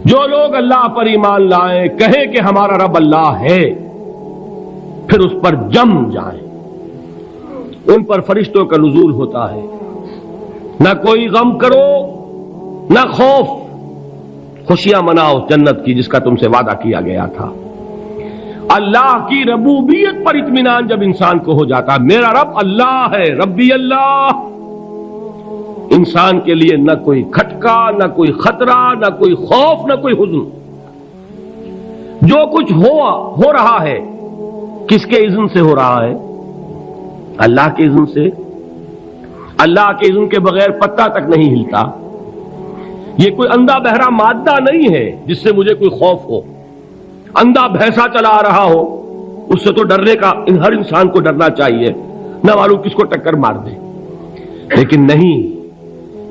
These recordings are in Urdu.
جو لوگ اللہ پر ایمان لائیں، کہیں کہ ہمارا رب اللہ ہے، پھر اس پر جم جائیں، ان پر فرشتوں کا نزول ہوتا ہے، نہ کوئی غم کرو نہ خوف، خوشیاں مناؤ جنت کی جس کا تم سے وعدہ کیا گیا تھا۔ اللہ کی ربوبیت پر اطمینان جب انسان کو ہو جاتا، میرا رب اللہ ہے، ربی اللہ، انسان کے لیے نہ کوئی کھٹکا، نہ کوئی خطرہ، نہ کوئی خوف، نہ کوئی حزن۔ جو کچھ ہو رہا ہے کس کے اذن سے ہو رہا ہے؟ اللہ کے اذن سے۔ اللہ کے اذن کے بغیر پتہ تک نہیں ہلتا۔ یہ کوئی اندھا بہرا مادہ نہیں ہے جس سے مجھے کوئی خوف ہو۔ اندھا بھینسا چلا آ رہا ہو اس سے تو ڈرنے کا ہر انسان کو ڈرنا چاہیے، نہ معلوم کس کو ٹکر مار دے، لیکن نہیں،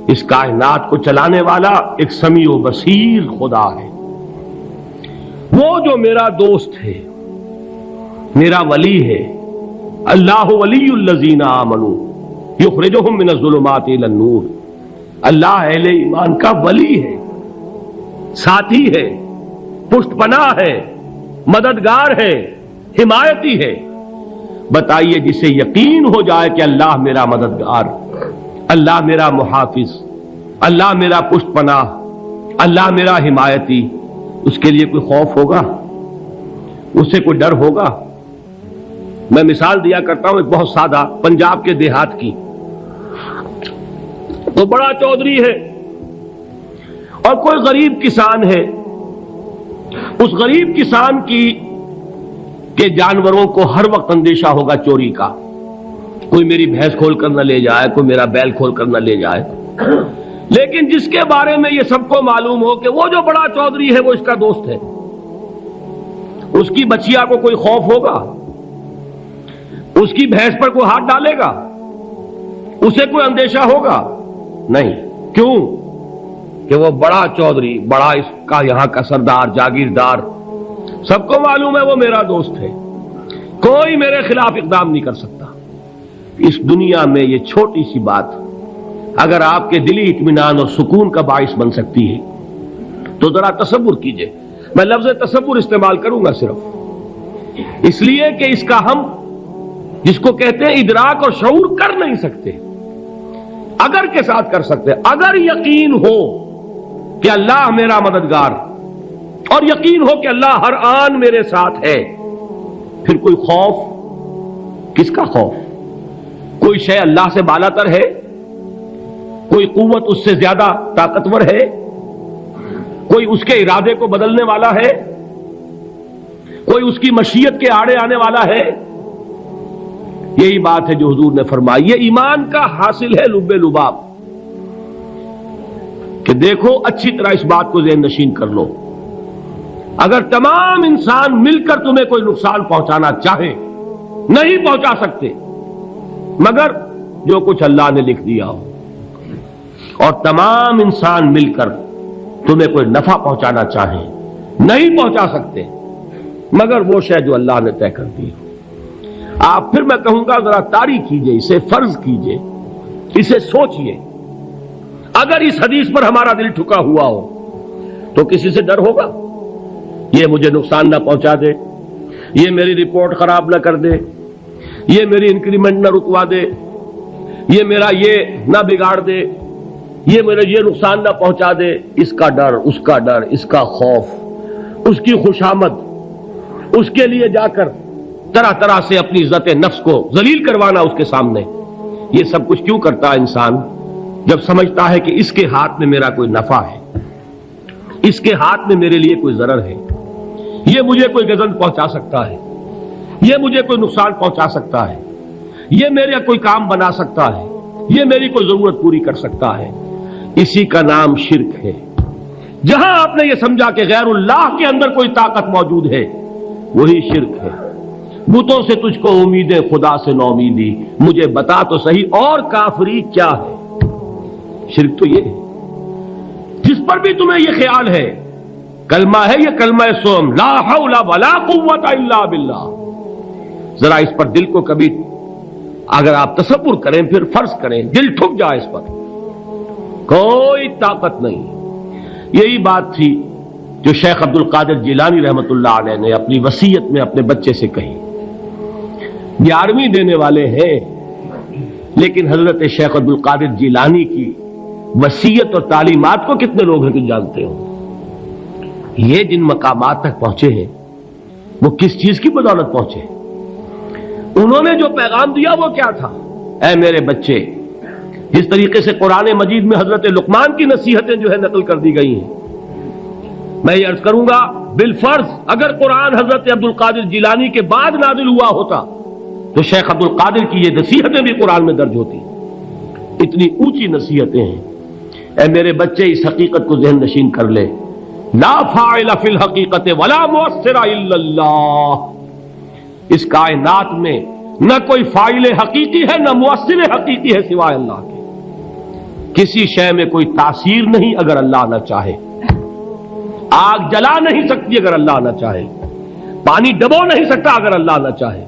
اس کائنات کو چلانے والا ایک سمیع و بصیر خدا ہے، وہ جو میرا دوست ہے، میرا ولی ہے۔ اللہ ولی الذین آمنوا یخرجہم من الظلمات الی النور۔ اللہ اہل ایمان کا ولی ہے، ساتھی ہے، پشت پناہ ہے، مددگار ہے، حمایتی ہے۔ بتائیے جسے یقین ہو جائے کہ اللہ میرا مددگار، اللہ میرا محافظ، اللہ میرا پشت پناہ، اللہ میرا حمایتی، اس کے لیے کوئی خوف ہوگا؟ اس سے کوئی ڈر ہوگا؟ میں مثال دیا کرتا ہوں ایک بہت سادہ، پنجاب کے دیہات کی۔ تو بڑا چودھری ہے اور کوئی غریب کسان ہے، اس غریب کسان کے جانوروں کو ہر وقت اندیشہ ہوگا چوری کا، کوئی میری بھینس کھول کر نہ لے جائے، کوئی میرا بیل کھول کر نہ لے جائے۔ لیکن جس کے بارے میں یہ سب کو معلوم ہو کہ وہ جو بڑا چودھری ہے وہ اس کا دوست ہے، اس کی بچیا کو کوئی خوف ہوگا؟ اس کی بھینس پر کوئی ہاتھ ڈالے گا؟ اسے کوئی اندیشہ ہوگا؟ نہیں۔ کیوں؟ کہ وہ بڑا چودھری، بڑا اس کا یہاں کا سردار، جاگیردار، سب کو معلوم ہے وہ میرا دوست ہے، کوئی میرے خلاف اقدام نہیں کر سکتا۔ اس دنیا میں یہ چھوٹی سی بات اگر آپ کے دلی اطمینان اور سکون کا باعث بن سکتی ہے تو ذرا تصور کیجئے۔ میں لفظ تصور استعمال کروں گا صرف اس لیے کہ اس کا ہم جس کو کہتے ہیں ادراک اور شعور کر نہیں سکتے، اگر کے ساتھ کر سکتے۔ اگر یقین ہو کہ اللہ میرا مددگار اور یقین ہو کہ اللہ ہر آن میرے ساتھ ہے، پھر کوئی خوف؟ کس کا خوف؟ کوئی شے اللہ سے بالا تر ہے؟ کوئی قوت اس سے زیادہ طاقتور ہے؟ کوئی اس کے ارادے کو بدلنے والا ہے؟ کوئی اس کی مشیت کے آڑے آنے والا ہے؟ یہی بات ہے جو حضور نے فرمائی، یہ ایمان کا حاصل ہے لب لباب، کہ دیکھو اچھی طرح اس بات کو ذہن نشین کر لو، اگر تمام انسان مل کر تمہیں کوئی نقصان پہنچانا چاہے نہیں پہنچا سکتے، مگر جو کچھ اللہ نے لکھ دیا ہو، اور تمام انسان مل کر تمہیں کوئی نفع پہنچانا چاہیں نہیں پہنچا سکتے، مگر وہ شے جو اللہ نے طے کر دی ہو۔ آپ پھر میں کہوں گا ذرا طاری کیجئے، اسے فرض کیجئے، اسے سوچئے، اگر اس حدیث پر ہمارا دل ٹھکا ہوا ہو تو کسی سے ڈر ہوگا؟ یہ مجھے نقصان نہ پہنچا دے، یہ میری رپورٹ خراب نہ کر دے، یہ میری انکریمنٹ نہ رکوا دے، یہ میرا یہ نہ بگاڑ دے، یہ میرا یہ نقصان نہ پہنچا دے، اس کا ڈر، اس کا ڈر، اس کا خوف، اس کی خوشامد، اس کے لیے جا کر طرح طرح سے اپنی عزت نفس کو ذلیل کروانا اس کے سامنے، یہ سب کچھ کیوں کرتا ہے انسان؟ جب سمجھتا ہے کہ اس کے ہاتھ میں میرا کوئی نفع ہے، اس کے ہاتھ میں میرے لیے کوئی ضرر ہے، یہ مجھے کوئی گزن پہنچا سکتا ہے، یہ مجھے کوئی نقصان پہنچا سکتا ہے، یہ میرا کوئی کام بنا سکتا ہے، یہ میری کوئی ضرورت پوری کر سکتا ہے، اسی کا نام شرک ہے۔ جہاں آپ نے یہ سمجھا کہ غیر اللہ کے اندر کوئی طاقت موجود ہے، وہی شرک ہے۔ بتوں سے تجھ کو امیدیں، خدا سے نومیدی، مجھے بتا تو صحیح اور کافری کیا ہے؟ شرک تو یہ ہے۔ جس پر بھی تمہیں یہ خیال ہے، کلمہ ہے یہ کلمہ سوم، لا حول ولا قوت الا باللہ، ذرا اس پر دل کو کبھی اگر آپ تصور کریں، پھر فرض کریں، دل ٹھک جائے اس پر، کوئی طاقت نہیں۔ یہی بات تھی جو شیخ عبد القادر جیلانی رحمۃ اللہ علیہ نے اپنی وصیت میں اپنے بچے سے کہی. 11ویں دینے والے ہیں، لیکن حضرت شیخ عبد القادر جیلانی کی وصیت اور تعلیمات کو کتنے لوگ ہیں کہ جانتے ہو؟ یہ جن مقامات تک پہنچے ہیں وہ کس چیز کی بدولت پہنچے؟ انہوں نے جو پیغام دیا وہ کیا تھا؟ اے میرے بچے، جس طریقے سے قرآن مجید میں حضرت لقمان کی نصیحتیں جو ہے نقل کر دی گئی ہیں، میں یہ عرض کروں گا بالفرض اگر قرآن حضرت عبد القادر جیلانی کے بعد نازل ہوا ہوتا تو شیخ عبد القادر کی یہ نصیحتیں بھی قرآن میں درج ہوتی. اتنی اونچی نصیحتیں ہیں. اے میرے بچے، اس حقیقت کو ذہن نشین کر لے، لا فاعل فی الحقیقت ولا مؤثر الا اللہ. اس کائنات میں نہ کوئی فاعل حقیقی ہے نہ مؤثر حقیقی ہے سوائے اللہ کے. کسی شے میں کوئی تاثیر نہیں اگر اللہ نہ چاہے. آگ جلا نہیں سکتی اگر اللہ نہ چاہے. پانی ڈبو نہیں سکتا اگر اللہ نہ چاہے.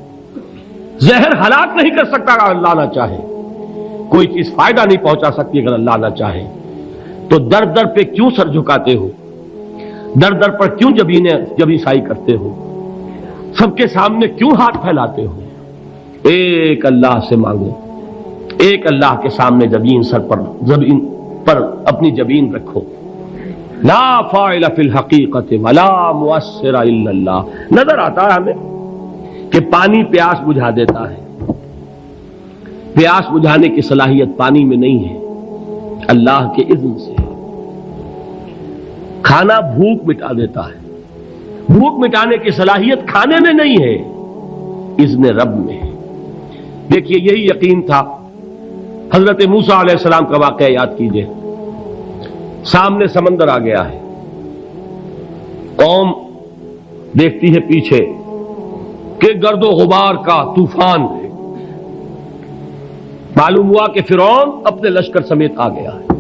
زہر ہلاک نہیں کر سکتا اگر اللہ نہ چاہے. کوئی چیز فائدہ نہیں پہنچا سکتی اگر اللہ نہ چاہے. تو در در پہ کیوں سر جھکاتے ہو؟ در در پر کیوں جبیں سائی کرتے ہو؟ سب کے سامنے کیوں ہاتھ پھیلاتے ہو؟ ایک اللہ سے مانگو، ایک اللہ کے سامنے زمین پر اپنی جبین رکھو. لا فاعل فی الحقیقت ولا مؤثر الا اللہ. نظر آتا ہے ہمیں کہ پانی پیاس بجھا دیتا ہے. پیاس بجھانے کی صلاحیت پانی میں نہیں ہے، اللہ کے اذن سے. کھانا بھوک مٹا دیتا ہے. بھوک مٹانے کی صلاحیت کھانے میں نہیں ہے، اذن رب میں ہے. دیکھیے یہی یقین تھا. حضرت موسیٰ علیہ السلام کا واقعہ یاد کیجئے. سامنے سمندر آ گیا ہے، قوم دیکھتی ہے پیچھے کہ گرد و غبار کا طوفان ہے. معلوم ہوا کہ فرعون اپنے لشکر سمیت آ گیا ہے.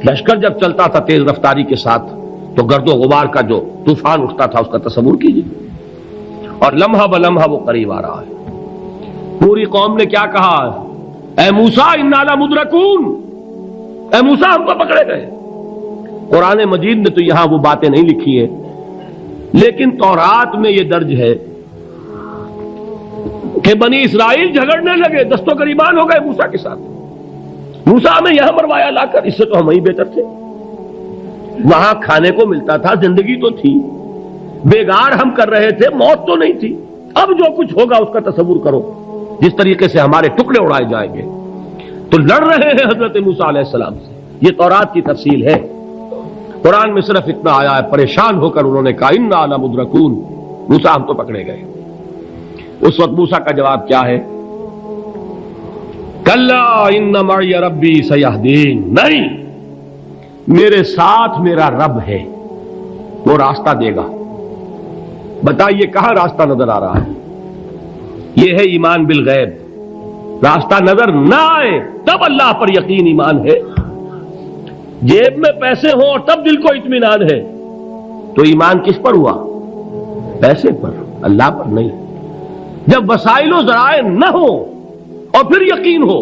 لشکر جب چلتا تھا تیز رفتاری کے ساتھ تو گرد و غبار کا جو طوفان اٹھتا تھا اس کا تصور کیجیے. اور لمحہ بلمحہ وہ قریب آ رہا ہے. پوری قوم نے کیا کہا؟ اے موسیٰ انا لمدرکون، اے موسیٰ ہم کو پکڑے گئے. قرآن مجید نے تو یہاں وہ باتیں نہیں لکھی ہیں، لیکن تورات میں یہ درج ہے کہ بنی اسرائیل جھگڑنے لگے، دست و گریبان ہو گئے موسیٰ کے ساتھ. موسیٰ ہمیں یہاں مروایا لا کر، اس سے تو ہم ہی بہتر تھے. وہاں کھانے کو ملتا تھا، زندگی تو تھی، بیگار ہم کر رہے تھے، موت تو نہیں تھی. اب جو کچھ ہوگا اس کا تصور کرو، جس طریقے سے ہمارے ٹکڑے اڑائے جائیں گے. تو لڑ رہے ہیں حضرت موسیٰ علیہ السلام سے. یہ تورات کی تفصیل ہے. قرآن میں صرف اتنا آیا ہے، پریشان ہو کر انہوں نے کہا انا لمدرکون، موسیٰ ہم تو پکڑے گئے. اس وقت موسیٰ کا جواب کیا ہے؟ کلا ان معی ربی سیہدین. نہیں، میرے ساتھ میرا رب ہے، وہ راستہ دے گا. بتائیے کہاں راستہ نظر آ رہا ہے؟ یہ ہے ایمان بالغیب. راستہ نظر نہ آئے تب اللہ پر یقین ایمان ہے. جیب میں پیسے ہوں اور تب دل کو اطمینان ہے تو ایمان کس پر ہوا؟ پیسے پر، اللہ پر نہیں. جب وسائل و ذرائع نہ ہو اور پھر یقین ہو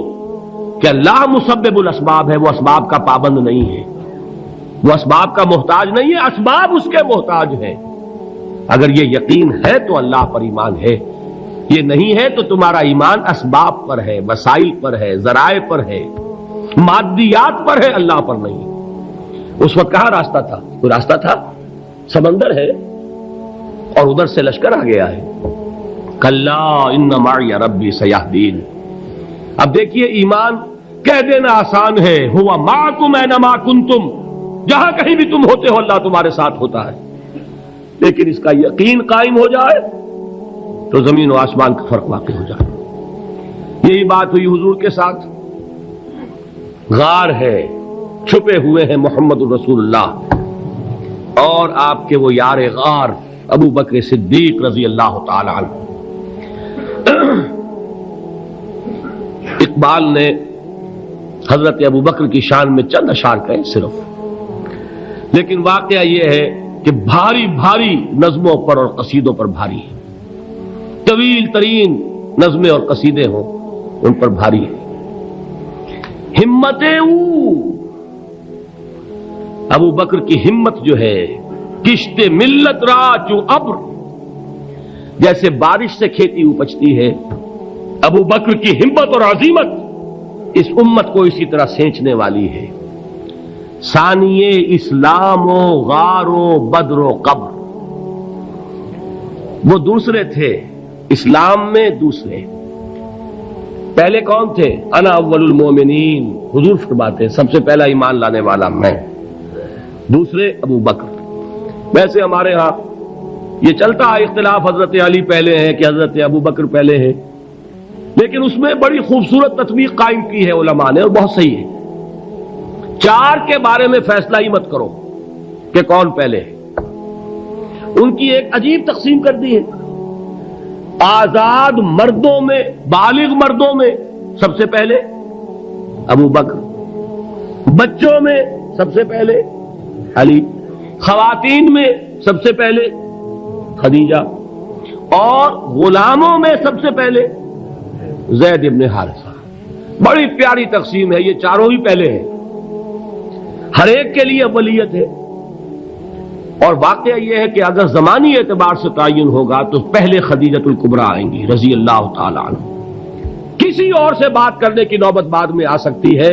کہ اللہ مسبب الاسباب ہے، وہ اسباب کا پابند نہیں ہے، وہ اسباب کا محتاج نہیں ہے، اسباب اس کے محتاج ہے. اگر یہ یقین ہے تو اللہ پر ایمان ہے. یہ نہیں ہے تو تمہارا ایمان اسباب پر ہے، وسائل پر ہے، ذرائع پر ہے، مادیات پر ہے، اللہ پر نہیں. اس وقت کہاں راستہ تھا؟ کوئی راستہ تھا؟ سمندر ہے اور ادھر سے لشکر آ گیا ہے. کلا ان معی ربی سیہدین. اب دیکھیے ایمان کہہ دینا آسان ہے، ہوا معکم اینما کنتم، جہاں کہیں بھی تم ہوتے ہو اللہ تمہارے ساتھ ہوتا ہے. لیکن اس کا یقین قائم ہو جائے تو زمین و آسمان کا فرق واقع ہو جائے. یہی بات ہوئی حضور کے ساتھ. غار ہے، چھپے ہوئے ہیں محمد الرسول اللہ اور آپ کے وہ یار غار ابو بکر صدیق رضی اللہ تعالی عنہ. اقبال نے حضرت ابو بکر کی شان میں چند اشعار کہے صرف، لیکن واقعہ یہ ہے کہ بھاری بھاری نظموں پر اور قصیدوں پر بھاری ہے. طویل ترین نظمیں اور قصیدے ہوں ان پر بھاری ہے. ہمتیں ابو بکر کی ہمت جو ہے کشت ملت را چو ابر، جیسے بارش سے کھیتی اپجتی ہے، ابو بکر کی ہمت اور عزیمت اس امت کو اسی طرح سینچنے والی ہے۔ ثانیے اسلام و غار و بدر و قبر، وہ دوسرے تھے اسلام میں، دوسرے پہلے کون تھے؟ انا اول المومنین، حضور فرماتے ہیں سب سے پہلا ایمان لانے والا میں، دوسرے ابو بکر۔ ویسے ہمارے ہاں یہ چلتا ہے اختلاف، حضرت علی پہلے ہیں کہ حضرت ابو بکر پہلے ہیں، لیکن اس میں بڑی خوبصورت تطبیق قائم کی ہے علماء نے، اور بہت صحیح ہے۔ چار کے بارے میں فیصلہ ہی مت کرو کہ کون پہلے ہے، ان کی ایک عجیب تقسیم کر دی ہے۔ آزاد مردوں میں، بالغ مردوں میں سب سے پہلے ابو بکر، بچوں میں سب سے پہلے علی، خواتین میں سب سے پہلے خدیجہ، اور غلاموں میں سب سے پہلے زید ابن حارثہ۔ بڑی پیاری تقسیم ہے، یہ چاروں ہی پہلے ہیں، ہر ایک کے لیے اولیت ہے۔ اور واقعہ یہ ہے کہ اگر زمانی اعتبار سے تعین ہوگا تو پہلے خدیجۃ الکبریٰ آئیں گی رضی اللہ تعالی عنہ، کسی اور سے بات کرنے کی نوبت بعد میں آ سکتی ہے،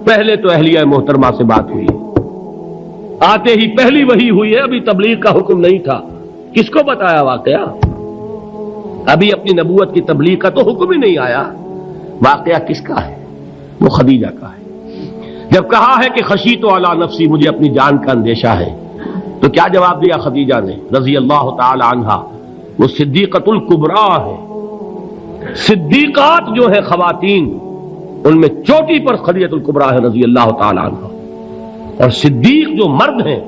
پہلے تو اہلیہ محترمہ سے بات ہوئی، آتے ہی پہلی وحی ہوئی ہے، ابھی تبلیغ کا حکم نہیں تھا۔ کس کو بتایا واقعہ؟ ابھی اپنی نبوت کی تبلیغ کا تو حکم ہی نہیں آیا، واقعہ کس کا ہے؟ وہ خدیجہ کا ہے۔ جب کہا ہے کہ خشیت علی نفسی، مجھے اپنی جان کا اندیشہ ہے، تو کیا جواب دیا خدیجہ نے رضی اللہ تعالی عنہا؟ وہ صدیقۃ الکبریٰ ہے، صدیقات جو ہے خواتین، ان میں چوٹی پر خدیجۃ الکبریٰ ہے رضی اللہ تعالی عنہا، اور صدیق جو مرد ہیں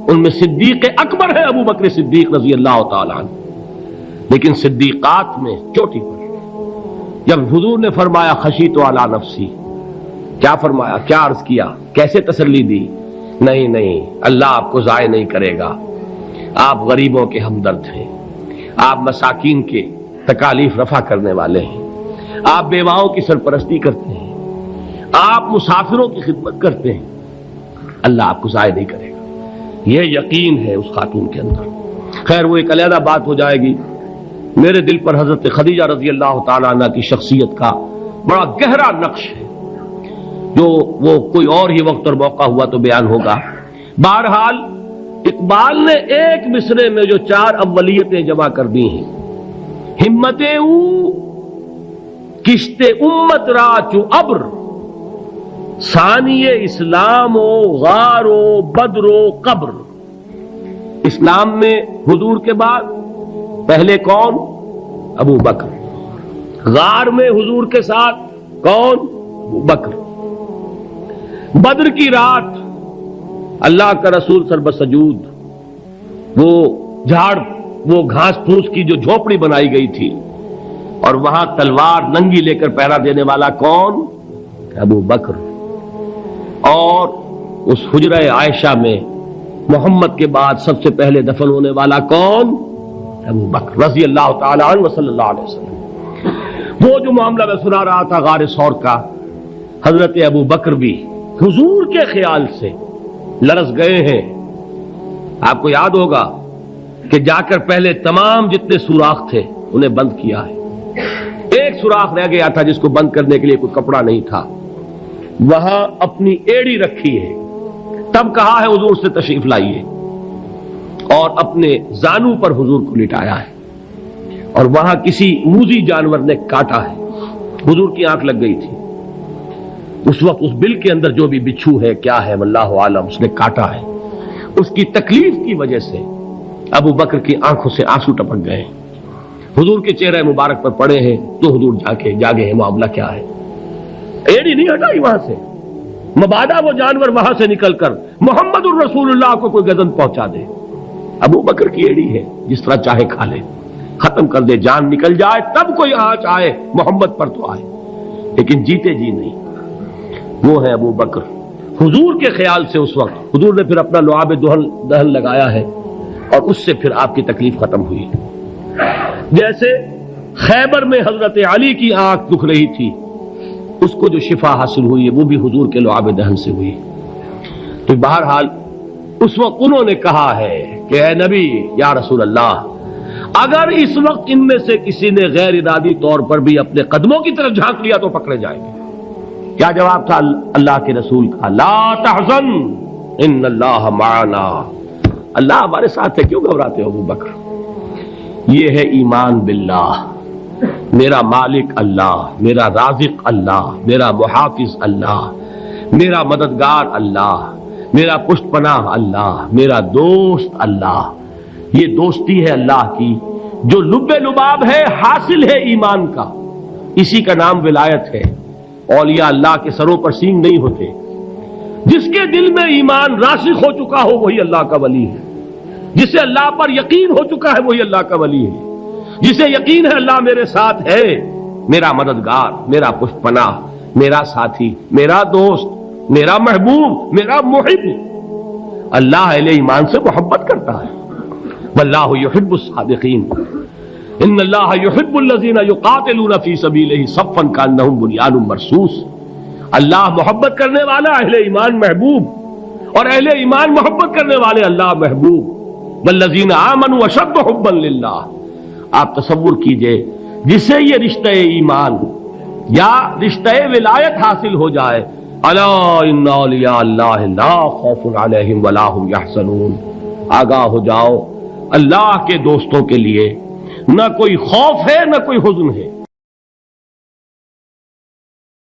ان میں صدیق اکبر ہے ابو بکر صدیق رضی اللہ تعالی عنہ، لیکن صدیقات میں چوٹی پر۔ جب حضور نے فرمایا خشیت علی نفسی، کیا فرمایا، کیا عرض کیا، کیسے تسلی دی؟ نہیں نہیں، اللہ آپ کو ضائع نہیں کرے گا، آپ غریبوں کے ہمدرد ہیں، آپ مساکین کے تکالیف رفع کرنے والے ہیں، آپ بیواؤں کی سرپرستی کرتے ہیں، آپ مسافروں کی خدمت کرتے ہیں، اللہ آپ کو ضائع نہیں کرے گا۔ یہ یقین ہے اس خاتون کے اندر۔ خیر وہ ایک علیحدہ بات ہو جائے گی۔ میرے دل پر حضرت خدیجہ رضی اللہ تعالی عنہ کی شخصیت کا بڑا گہرا نقش ہے، جو وہ کوئی اور ہی وقت اور موقع ہوا تو بیان ہوگا۔ بہرحال اقبال نے ایک مصرے میں جو چار اولیتیں جمع کر دی ہیں، ہمت او کشت امت را چو ابر، ثانی اسلام و غار و بدر و قبر۔ اسلام میں حضور کے بعد پہلے کون؟ ابو بکر۔ غار میں حضور کے ساتھ کون؟ ابو بکر۔ بدر کی رات اللہ کا رسول سربسجود، وہ جھاڑ، وہ گھاس پھوس کی جو جھوپڑی بنائی گئی تھی، اور وہاں تلوار ننگی لے کر پہرا دینے والا کون؟ ابو بکر۔ اور اس حجرہ عائشہ میں محمد کے بعد سب سے پہلے دفن ہونے والا کون؟ ابو بکر رضی اللہ تعالی عنہ صلی اللہ علیہ وسلم۔ وہ جو معاملہ میں سنا رہا تھا غار ثور کا، حضرت ابو بکر بھی حضور کے خیال سے لرز گئے ہیں۔ آپ کو یاد ہوگا کہ جا کر پہلے تمام جتنے سوراخ تھے انہیں بند کیا ہے، ایک سوراخ رہ گیا تھا جس کو بند کرنے کے لیے کوئی کپڑا نہیں تھا، وہاں اپنی ایڑی رکھی ہے، تب کہا ہے حضور سے تشریف لائیے، اور اپنے زانو پر حضور کو لٹایا ہے، اور وہاں کسی موذی جانور نے کاٹا ہے، حضور کی آنکھ لگ گئی تھی، اس وقت اس بل کے اندر جو بھی بچھو ہے کیا ہے واللہ عالم، اس نے کاٹا ہے، اس کی تکلیف کی وجہ سے ابو بکر کی آنکھوں سے آنسو ٹپک گئے، حضور کے چہرے مبارک پر پڑے ہیں، تو حضور جاگے ہیں، معاملہ کیا ہے؟ ایڑی نہیں ہٹائی وہاں سے، مبادا وہ جانور وہاں سے نکل کر محمد الرسول اللہ کو کوئی گزن پہنچا دے، ابو بکر کی ایڑی ہے، جس طرح چاہے کھا لے، ختم کر دے، جان نکل جائے تب کوئی آنچ آئے محمد پر تو آئے، لیکن جیتے جی نہیں۔ وہ ہے ابو بکر حضور کے خیال سے۔ اس وقت حضور نے پھر اپنا لعاب دہن لگایا ہے، اور اس سے پھر آپ کی تکلیف ختم ہوئی۔ جیسے خیبر میں حضرت علی کی آنکھ دکھ رہی تھی، اس کو جو شفا حاصل ہوئی ہے وہ بھی حضور کے لعاب دہن سے ہوئی۔ تو بہرحال اس وقت انہوں نے کہا ہے کہ اے نبی یا رسول اللہ، اگر اس وقت ان میں سے کسی نے غیر ارادی طور پر بھی اپنے قدموں کی طرف جھانک لیا تو پکڑے جائیں گے۔ کیا جواب تھا اللہ کے رسول کا؟ لا تحزن ان اللہ معنا، اللہ ہمارے ساتھ ہے، کیوں گھبراتے ہو ابو بکر؟ یہ ہے ایمان باللہ، میرا مالک اللہ، میرا رازق اللہ، میرا محافظ اللہ، میرا مددگار اللہ، میرا پشت پناہ اللہ، میرا دوست اللہ۔ یہ دوستی ہے اللہ کی جو لب لباب ہے، حاصل ہے ایمان کا، اسی کا نام ولایت ہے۔ اولیاء اللہ کے سروں پر سینگ نہیں ہوتے، جس کے دل میں ایمان راسخ ہو چکا ہو وہی اللہ کا ولی ہے، جسے اللہ پر یقین ہو چکا ہے وہی اللہ کا ولی ہے، جسے یقین ہے اللہ میرے ساتھ ہے، میرا مددگار، میرا پشت پناہ، میرا ساتھی، میرا دوست، میرا محبوب، میرا محب۔ اللہ اہل ایمان سے محبت کرتا ہے۔ واللہ یحب الصادقین، ان اللہ یحب الذین یقاتلون فی سبیلہ صفا کانہم بنیان مرصوص۔ اللہ محبت کرنے والا، اہل ایمان محبوب، اور اہل ایمان محبت کرنے والے اللہ محبوب۔ والذین آمنوا اشد حبا للہ۔ آپ تصور کیجئے جسے یہ رشتہ ایمان یا رشتہ ولایت حاصل ہو جائے، الا ان اولیاء اللہ لا خوف علیہم ولا هم یحزنون، آگاہ ہو جاؤ، اللہ کے دوستوں کے لیے نہ کوئی خوف ہے نہ کوئی حزن ہے۔